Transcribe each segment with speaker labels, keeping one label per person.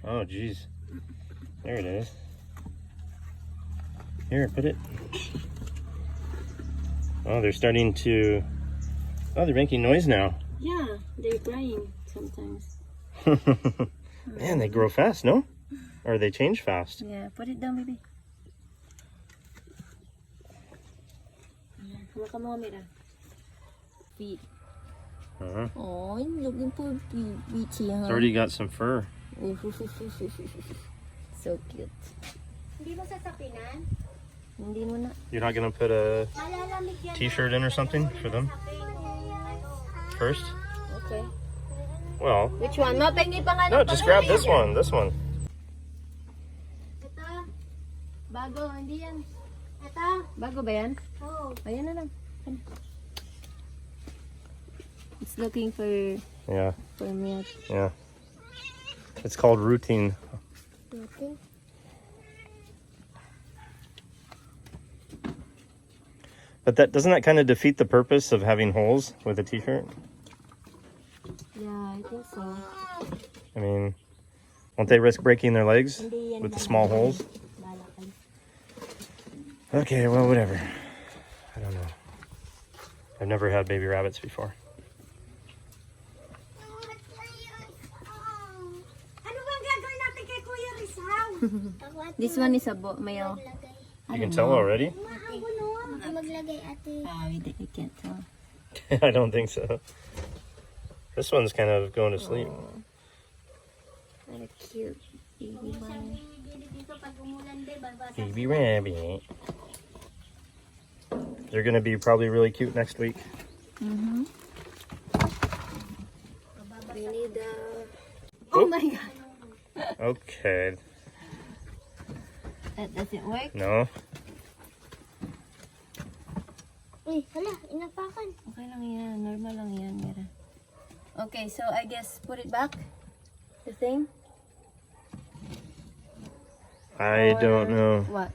Speaker 1: Oh, geez. There it is. Here, put it. Oh, they're starting to... Oh, they're making noise now.
Speaker 2: Yeah, they're crying sometimes.
Speaker 1: Man, they grow fast, no? Or they change fast.
Speaker 2: Yeah, put it down, baby. Come on, Mira. Feet. Oh, looking for beachy, huh?
Speaker 1: It's already got some fur.
Speaker 2: So cute. Hindi mo sasapinan? Hindi mo na.
Speaker 1: You're not gonna put a t-shirt in or something for them? First?
Speaker 2: Okay.
Speaker 1: Well.
Speaker 2: Which one? Mapengi pa nga.
Speaker 1: No, just grab this one. This one.
Speaker 2: Ito. Bago, hindi yan. Ito. Bago ba yan? Oo. Ayan na lang. It's looking for milk.
Speaker 1: Yeah. It's called routine.
Speaker 2: Routine?
Speaker 1: But doesn't that kind of defeat the purpose of having holes with a t-shirt?
Speaker 2: Yeah, I think so.
Speaker 1: I mean, won't they risk breaking their legs with the small holes? Okay, well, whatever. I don't know. I've never had baby rabbits before.
Speaker 2: This one is a male.
Speaker 1: You can tell already?
Speaker 2: We can't tell.
Speaker 1: I don't think so. This one's kind of going to sleep.
Speaker 2: What a cute baby one.
Speaker 1: Baby rabbit. They're going to be probably really cute next week.
Speaker 2: Mm-hmm. We need Oh my god.
Speaker 1: Okay.
Speaker 2: That doesn't work?
Speaker 1: No.
Speaker 2: Uy, hala, inapakan. Okay lang yan. Normal lang yan, Mira. Okay, so I guess put it back. The thing?
Speaker 1: I don't know.
Speaker 2: What?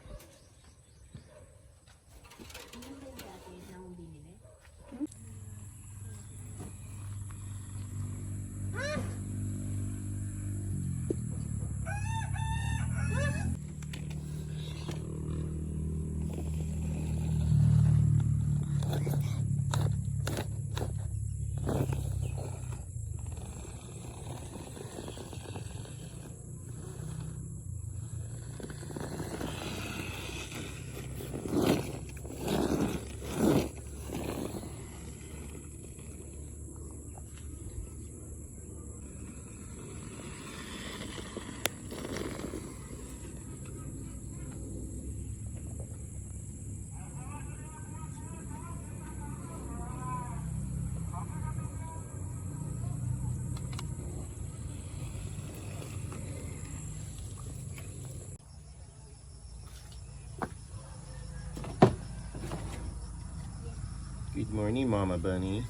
Speaker 1: Good morning, Mama Bunny.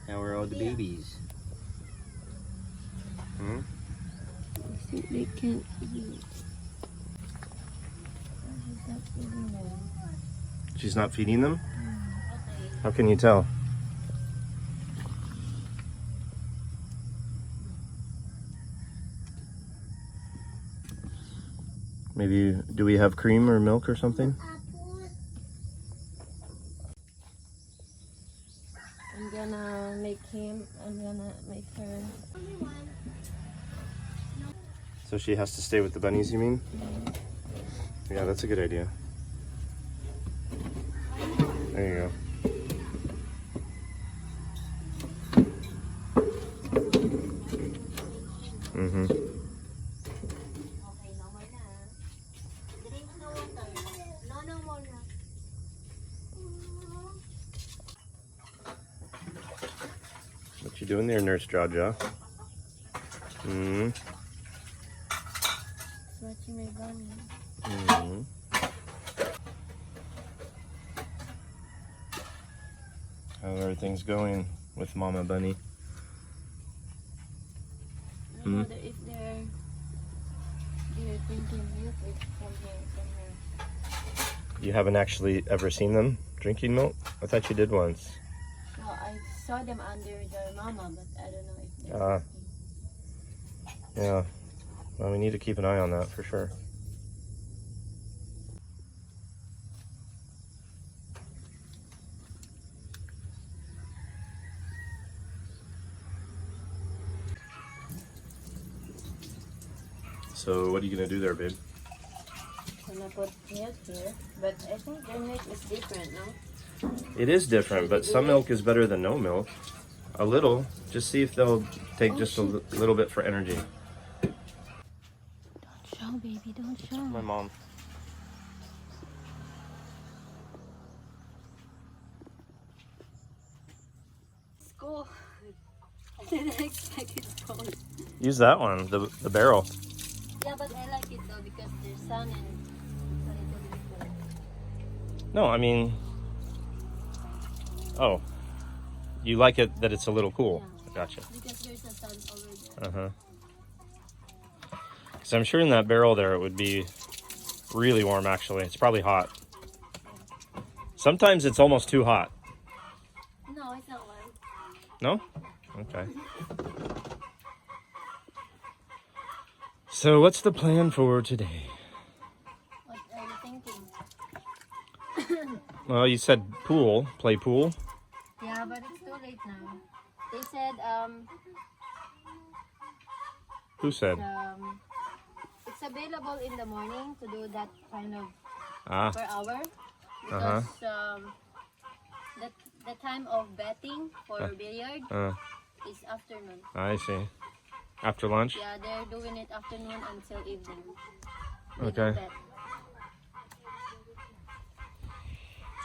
Speaker 1: How are all the babies? Hmm?
Speaker 2: I think they can't eat.
Speaker 1: She's not feeding them? How can you tell? Maybe, do we have cream or milk or something?
Speaker 2: I'm gonna make her.
Speaker 1: So she has to stay with the bunnies, you mean? Yeah, that's a good idea. There you go. Mm-hmm. What you doing there, Nurse Jaja? Mm-hmm.
Speaker 2: Watching my bunny.
Speaker 1: Mm-hmm. How are things going with Mama Bunny?
Speaker 2: I wonder if they're drinking milk from her.
Speaker 1: You haven't actually ever seen them drinking milk? I thought you did once.
Speaker 2: Well, I saw them under their mama, but I don't know if they're
Speaker 1: Yeah. Well, we need to keep an eye on that for sure. So what are you gonna do there, babe?
Speaker 2: I'm gonna put milk here, but I think their milk is different, no?
Speaker 1: It is different, but some milk is better than no milk. A little. Just see if they'll take just a little bit for energy.
Speaker 2: Don't show, baby, don't show.
Speaker 1: My mom.
Speaker 2: It's cold. I didn't expect it's cold.
Speaker 1: Use that one, the barrel.
Speaker 2: Yeah, but I like it though because there's sun and it's a little bit cold.
Speaker 1: No, I mean, oh, you like it that it's a little cool.
Speaker 2: Yeah.
Speaker 1: Gotcha.
Speaker 2: Because there's a sun over there.
Speaker 1: So I'm sure in that barrel there it would be really warm. Actually, it's probably hot. Sometimes it's almost too hot.
Speaker 2: No, it's not warm.
Speaker 1: No? Okay. So what's the plan for today?
Speaker 2: What are you thinking?
Speaker 1: Well, you said pool, play pool.
Speaker 2: Yeah, but it's too late now. They said
Speaker 1: Who said?
Speaker 2: it's available in the morning to do that kind of
Speaker 1: Ah,
Speaker 2: per hour because the time of betting for billiard is afternoon.
Speaker 1: I see. After lunch?
Speaker 2: Yeah, they're doing it afternoon until evening.
Speaker 1: Okay.
Speaker 2: Bet.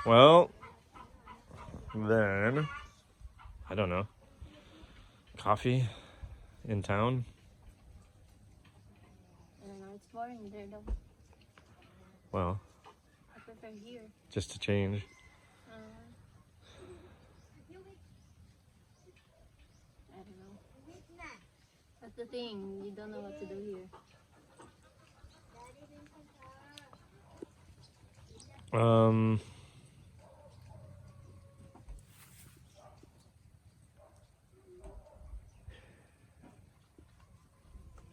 Speaker 1: Well, then, I don't know. Coffee in town?
Speaker 2: I don't know, it's boring there though.
Speaker 1: Well,
Speaker 2: I prefer here.
Speaker 1: just to change.
Speaker 2: I don't know. That's the thing, you don't know what to do here.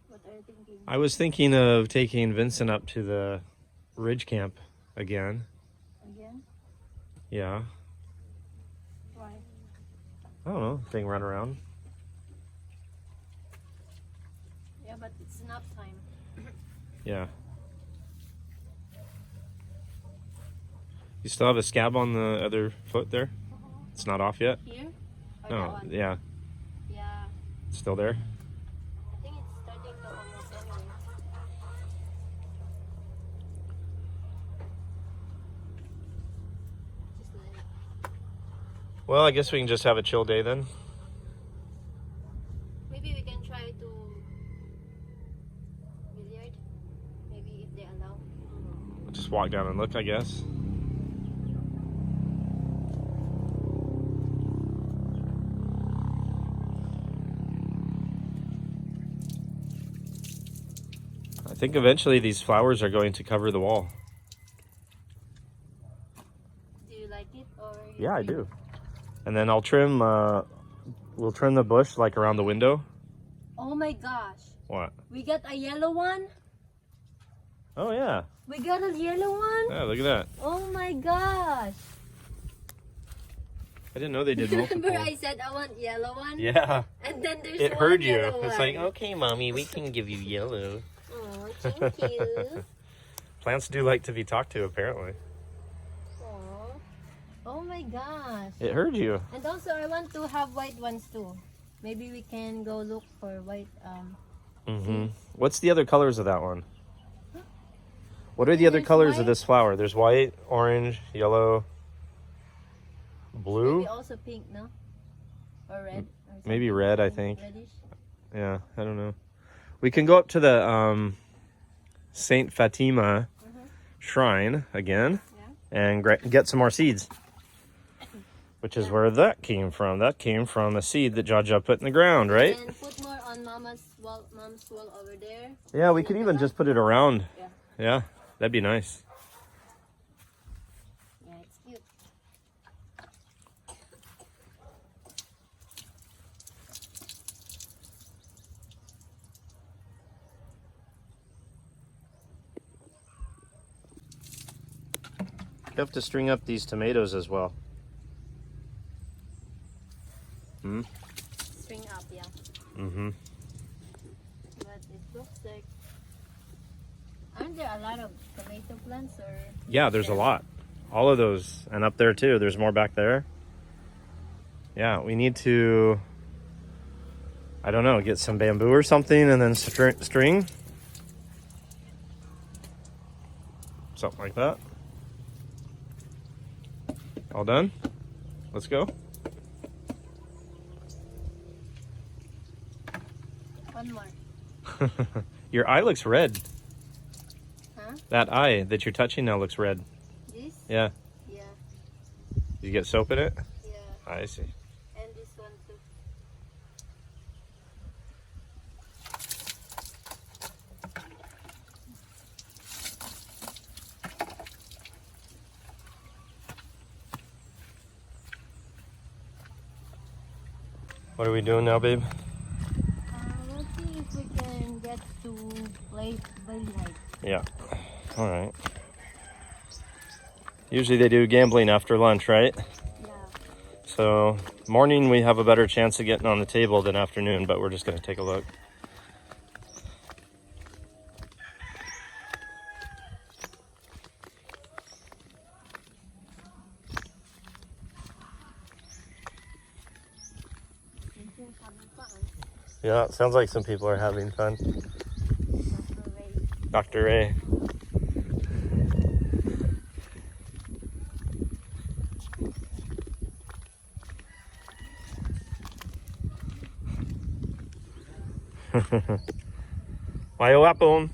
Speaker 2: What are you thinking?
Speaker 1: I was thinking of taking Vincent up to the Ridge Camp again.
Speaker 2: Again?
Speaker 1: Yeah.
Speaker 2: Why?
Speaker 1: I don't know. Thing run around.
Speaker 2: Yeah, but it's nap time.
Speaker 1: Yeah. You still have a scab on the other foot there? It's not off yet?
Speaker 2: Here? Or that
Speaker 1: No.
Speaker 2: one?
Speaker 1: Yeah.
Speaker 2: Yeah.
Speaker 1: It's still there?
Speaker 2: I think it's starting to almost anyway. Just let it.
Speaker 1: Well, I guess we can just have a chill day then.
Speaker 2: Maybe we can try to billiard. Maybe if they allow.
Speaker 1: Just walk down and look, I guess. I think eventually these flowers are going to cover the wall.
Speaker 2: Do you like it or?
Speaker 1: Yeah, I do. And then I'll trim, we'll trim the bush like around the window.
Speaker 2: Oh my gosh!
Speaker 1: What?
Speaker 2: We got a yellow one.
Speaker 1: Oh yeah.
Speaker 2: We got a yellow one.
Speaker 1: Yeah, look at that.
Speaker 2: Oh my gosh!
Speaker 1: I didn't know they did multiple.
Speaker 2: Remember I said I want yellow one?
Speaker 1: Yeah.
Speaker 2: And then there's
Speaker 1: It
Speaker 2: one
Speaker 1: heard you.
Speaker 2: yellow
Speaker 1: It's
Speaker 2: one.
Speaker 1: like, okay, mommy, we can give you yellow.
Speaker 2: Oh, thank you.
Speaker 1: Plants do like to be talked to, apparently.
Speaker 2: Oh. Oh my gosh.
Speaker 1: It heard you.
Speaker 2: And also I want to have white ones too. Maybe we can go look for white
Speaker 1: What's the other colors of that one? What are the other colors of this flower? There's white, orange, yellow, blue.
Speaker 2: Maybe also pink, no? Or red? Or
Speaker 1: Maybe red, I think.
Speaker 2: reddish.
Speaker 1: Yeah, I don't know. We can go up to the Saint Fatima shrine again and get some more seeds. Which is where that came from. That came from a seed that Jaja put in the ground, right?
Speaker 2: And put more on mom's wall over there.
Speaker 1: Yeah, we could even just put it around.
Speaker 2: Yeah.
Speaker 1: Yeah, that'd be nice.
Speaker 2: Yeah, it's cute.
Speaker 1: You have to string up these tomatoes as well. Hmm?
Speaker 2: String up, yeah.
Speaker 1: Mm-hmm.
Speaker 2: But it looks like... Aren't there a lot of tomato plants or...
Speaker 1: Yeah, there's a lot. All of those. And up there too. There's more back there. Yeah, we need to... I don't know, get some bamboo or something and then string. Something like that. All done? Let's go.
Speaker 2: One more.
Speaker 1: Your eye looks red.
Speaker 2: Huh?
Speaker 1: That eye that you're touching now looks red.
Speaker 2: This?
Speaker 1: Yeah.
Speaker 2: Yeah.
Speaker 1: Did you get soap in it?
Speaker 2: Yeah.
Speaker 1: I see.
Speaker 2: And this one too.
Speaker 1: What are we doing now, babe?
Speaker 2: Let's see if we can get to play by night.
Speaker 1: Yeah. All right. Usually they do gambling after lunch, right?
Speaker 2: Yeah.
Speaker 1: So morning we have a better chance of getting on the table than afternoon, but we're just going to take a look. Yeah, it sounds like some people are having fun. Dr. Ray. Mayo apple.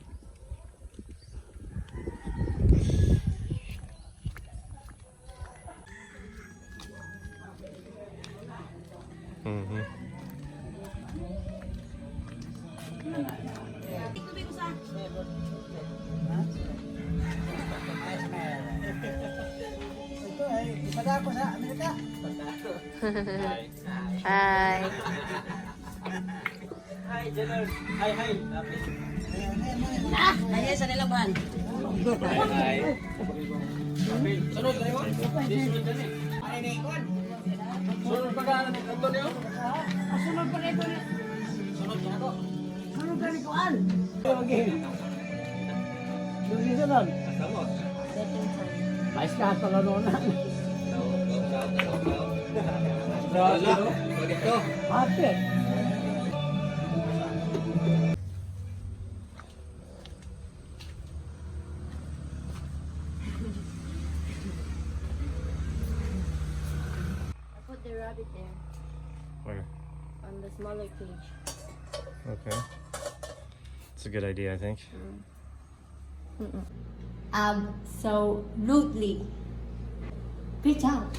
Speaker 1: Mm-hmm.
Speaker 2: Hi.
Speaker 3: Ayan sa nilaban. Sunod kayo? Ay, Nikon. Sunod pa ka, Antonio? Sunod pa rin. Sunod ka ako. Sunod ka rin ko, An. Okay. Sunod ka lang. Estamos. Mais ka pa ka noon. Bakit?
Speaker 2: The rabbit there
Speaker 1: Where?
Speaker 2: on the smaller cage.
Speaker 1: Okay. It's a good idea, I think.
Speaker 2: Absolutely. Good job.